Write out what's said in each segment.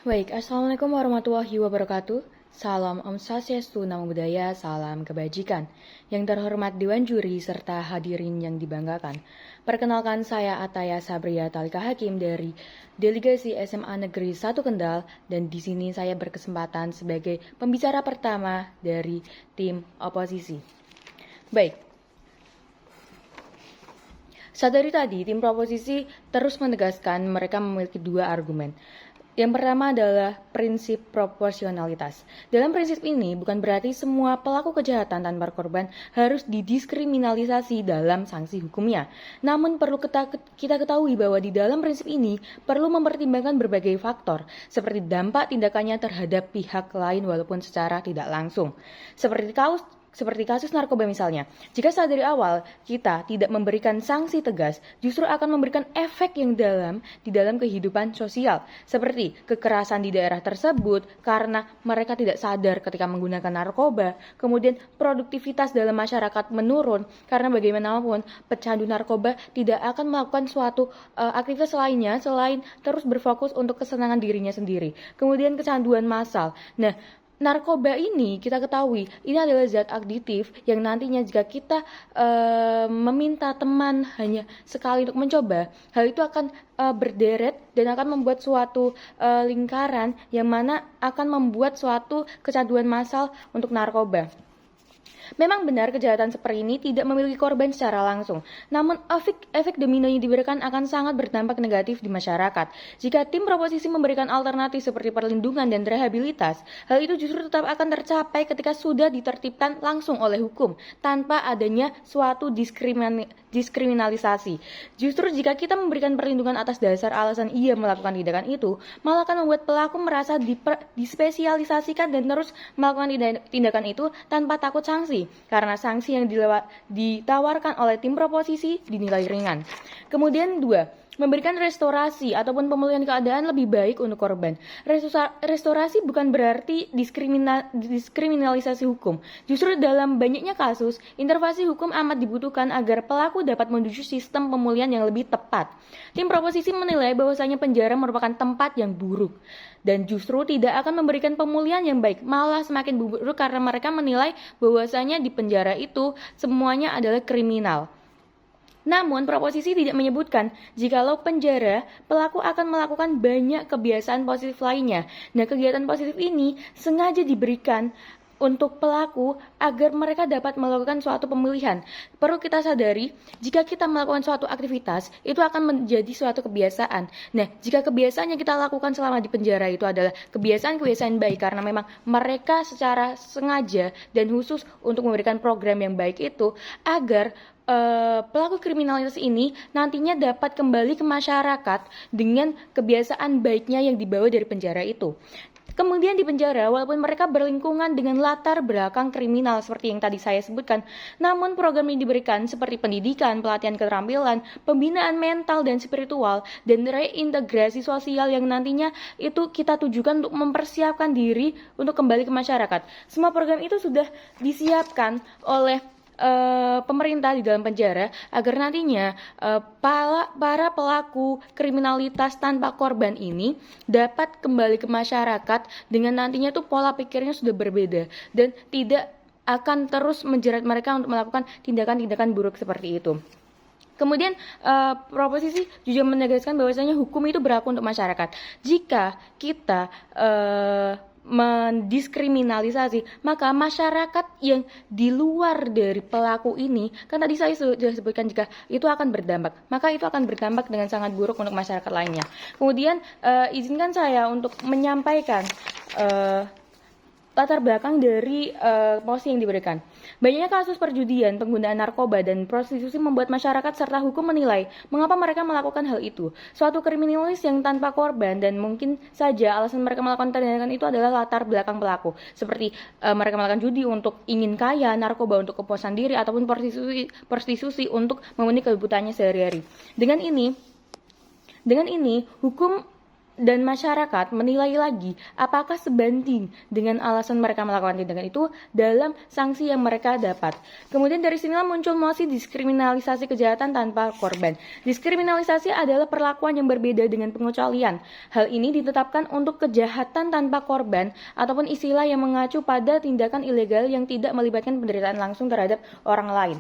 Baik, Assalamualaikum warahmatullahi wabarakatuh. Salam Om Swastiastu, Namo Buddhaya, salam kebajikan. Yang terhormat Dewan Juri serta hadirin yang dibanggakan. Perkenalkan, saya Ataya Sabria Talika Hakim dari Delegasi SMA Negeri 1 Kendal, dan di sini saya berkesempatan sebagai pembicara pertama dari tim oposisi. Baik. Sadari tadi, tim proposisi terus menegaskan mereka memiliki dua argumen. Yang pertama adalah prinsip proporsionalitas. Dalam prinsip ini bukan berarti semua pelaku kejahatan tanpa korban harus didiskriminalisasi dalam sanksi hukumnya. Namun perlu kita ketahui bahwa di dalam prinsip ini perlu mempertimbangkan berbagai faktor, seperti dampak tindakannya terhadap pihak lain walaupun secara tidak langsung. Seperti kasus narkoba misalnya, jika dari awal kita tidak memberikan sanksi tegas, justru akan memberikan efek yang dalam di dalam kehidupan sosial, seperti kekerasan di daerah tersebut karena mereka tidak sadar ketika menggunakan narkoba, kemudian produktivitas dalam masyarakat menurun karena bagaimanapun pecandu narkoba tidak akan melakukan suatu aktivitas lainnya selain terus berfokus untuk kesenangan dirinya sendiri. Kemudian kecanduan massal. Nah, narkoba ini kita ketahui ini adalah zat adiktif yang nantinya jika kita meminta teman hanya sekali untuk mencoba, hal itu akan berderet dan akan membuat suatu lingkaran yang mana akan membuat suatu kecanduan massal untuk narkoba. Memang benar kejahatan seperti ini tidak memiliki korban secara langsung, namun efek domino yang diberikan akan sangat berdampak negatif di masyarakat. Jika tim proposisi memberikan alternatif seperti perlindungan dan rehabilitas, hal itu justru tetap akan tercapai ketika sudah ditertibkan langsung oleh hukum, tanpa adanya suatu diskriminalisasi. Justru jika kita memberikan perlindungan atas dasar alasan ia melakukan tindakan itu, malah akan membuat pelaku merasa dispesialisasikan dan terus melakukan tindakan itu tanpa takut sanksi. Karena sanksi yang ditawarkan oleh tim proposisi dinilai ringan. Kemudian 2, memberikan restorasi ataupun pemulihan keadaan lebih baik untuk korban. Restorasi bukan berarti diskriminalisasi hukum. Justru dalam banyaknya kasus, intervensi hukum amat dibutuhkan agar pelaku dapat menuju sistem pemulihan yang lebih tepat. Tim proposisi menilai bahwasanya penjara merupakan tempat yang buruk dan justru tidak akan memberikan pemulihan yang baik, malah semakin buruk karena mereka menilai bahwasanya di penjara itu semuanya adalah kriminal. Namun, proposisi tidak menyebutkan jikalau penjara, pelaku akan melakukan banyak kebiasaan positif lainnya. Nah, kegiatan positif ini sengaja diberikan untuk pelaku agar mereka dapat melakukan suatu pemilihan. Perlu kita sadari, jika kita melakukan suatu aktivitas, itu akan menjadi suatu kebiasaan. Nah, jika kebiasaan yang kita lakukan selama di penjara itu adalah kebiasaan-kebiasaan baik, karena memang mereka secara sengaja dan khusus untuk memberikan program yang baik itu, agar pelaku kriminalitas ini nantinya dapat kembali ke masyarakat dengan kebiasaan baiknya yang dibawa dari penjara itu. Kemudian di penjara, walaupun mereka berlingkungan dengan latar belakang kriminal seperti yang tadi saya sebutkan, namun program yang diberikan seperti pendidikan, pelatihan keterampilan, pembinaan mental dan spiritual, dan reintegrasi sosial yang nantinya itu kita tujukan untuk mempersiapkan diri untuk kembali ke masyarakat. Semua program itu sudah disiapkan oleh pemerintah di dalam penjara agar nantinya para pelaku kriminalitas tanpa korban ini dapat kembali ke masyarakat dengan nantinya tuh pola pikirnya sudah berbeda dan tidak akan terus menjerat mereka untuk melakukan tindakan-tindakan buruk seperti itu. Kemudian proposisi juga menegaskan bahwasanya hukum itu berlaku untuk masyarakat. Jika kita mendiskriminalisasi, maka masyarakat yang di luar dari pelaku ini, kan tadi saya sudah sebutkan jika itu akan berdampak, maka itu akan berdampak dengan sangat buruk untuk masyarakat lainnya. Kemudian izinkan saya untuk menyampaikan latar belakang dari posisi yang diberikan. Banyaknya kasus perjudian, penggunaan narkoba, dan prostitusi membuat masyarakat serta hukum menilai mengapa mereka melakukan hal itu. Suatu kriminalis yang tanpa korban dan mungkin saja alasan mereka melakukan tindakan itu adalah latar belakang pelaku. Seperti mereka melakukan judi untuk ingin kaya, narkoba untuk kepuasan diri, ataupun prostitusi untuk memenuhi kebutuhannya sehari-hari. Dengan ini, hukum dan masyarakat menilai lagi apakah sebanding dengan alasan mereka melakukan tindakan itu dalam sanksi yang mereka dapat. Kemudian dari sinilah muncul mosi diskriminalisasi kejahatan tanpa korban. Diskriminalisasi adalah perlakuan yang berbeda dengan pengecualian. Hal ini ditetapkan untuk kejahatan tanpa korban ataupun istilah yang mengacu pada tindakan ilegal yang tidak melibatkan penderitaan langsung terhadap orang lain.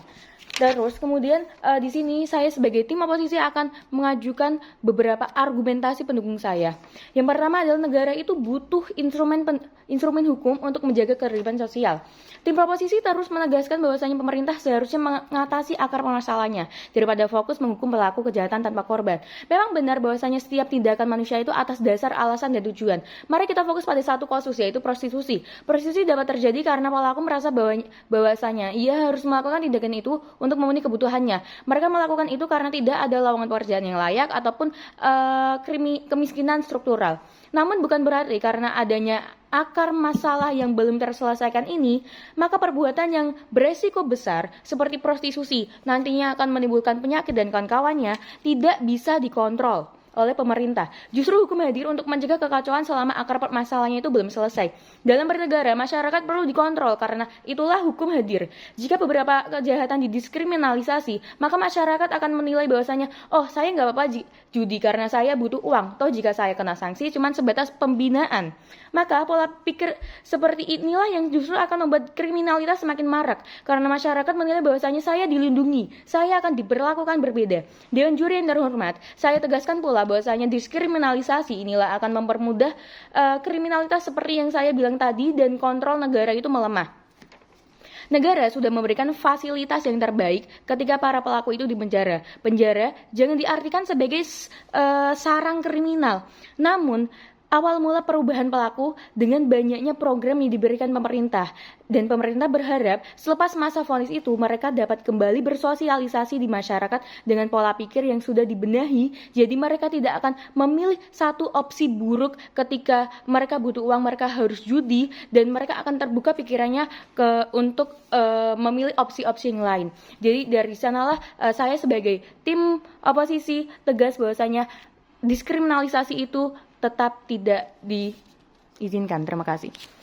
Terus kemudian di sini saya sebagai tim oposisi akan mengajukan beberapa argumentasi pendukung saya. Yang pertama adalah negara itu butuh instrumen hukum untuk menjaga ketertiban sosial. Tim oposisi terus menegaskan bahwasanya pemerintah seharusnya mengatasi akar permasalahannya daripada fokus menghukum pelaku kejahatan tanpa korban. Memang benar bahwasanya setiap tindakan manusia itu atas dasar alasan dan tujuan. Mari kita fokus pada satu kasus, yaitu prostitusi. Prostitusi dapat terjadi karena pelaku merasa bahwasanya ia harus melakukan tindakan itu untuk memenuhi kebutuhannya. Mereka melakukan itu karena tidak ada lowongan pekerjaan yang layak ataupun kemiskinan struktural. Namun bukan berarti karena adanya akar masalah yang belum terselesaikan ini, maka perbuatan yang beresiko besar seperti prostitusi nantinya akan menimbulkan penyakit dan kawan-kawannya tidak bisa dikontrol oleh pemerintah. Justru hukum hadir untuk mencegah kekacauan selama akar permasalahannya itu belum selesai. Dalam bernegara, masyarakat perlu dikontrol karena itulah hukum hadir. Jika beberapa kejahatan didiskriminalisasi, maka masyarakat akan menilai bahwasanya, oh saya nggak apa-apa judi karena saya butuh uang. Toh jika saya kena sanksi cuma sebatas pembinaan. Maka pola pikir seperti inilah yang justru akan membuat kriminalitas semakin marak. Karena masyarakat menilai bahwasanya saya dilindungi, saya akan diperlakukan berbeda. Dewan juri yang terhormat, saya tegaskan pula bahwasanya diskriminalisasi inilah akan mempermudah kriminalitas seperti yang saya bilang tadi dan kontrol negara itu melemah. Negara sudah memberikan fasilitas yang terbaik ketika para pelaku itu di penjara. Penjara jangan diartikan sebagai sarang kriminal. Namun awal mula perubahan pelaku dengan banyaknya program yang diberikan pemerintah. Dan pemerintah berharap selepas masa vonis itu mereka dapat kembali bersosialisasi di masyarakat dengan pola pikir yang sudah dibenahi. Jadi mereka tidak akan memilih satu opsi buruk ketika mereka butuh uang, mereka harus judi, dan mereka akan terbuka pikirannya untuk memilih opsi-opsi yang lain. Jadi dari sanalah saya sebagai tim oposisi tegas bahwasanya diskriminalisasi itu tetap tidak diizinkan. Terima kasih.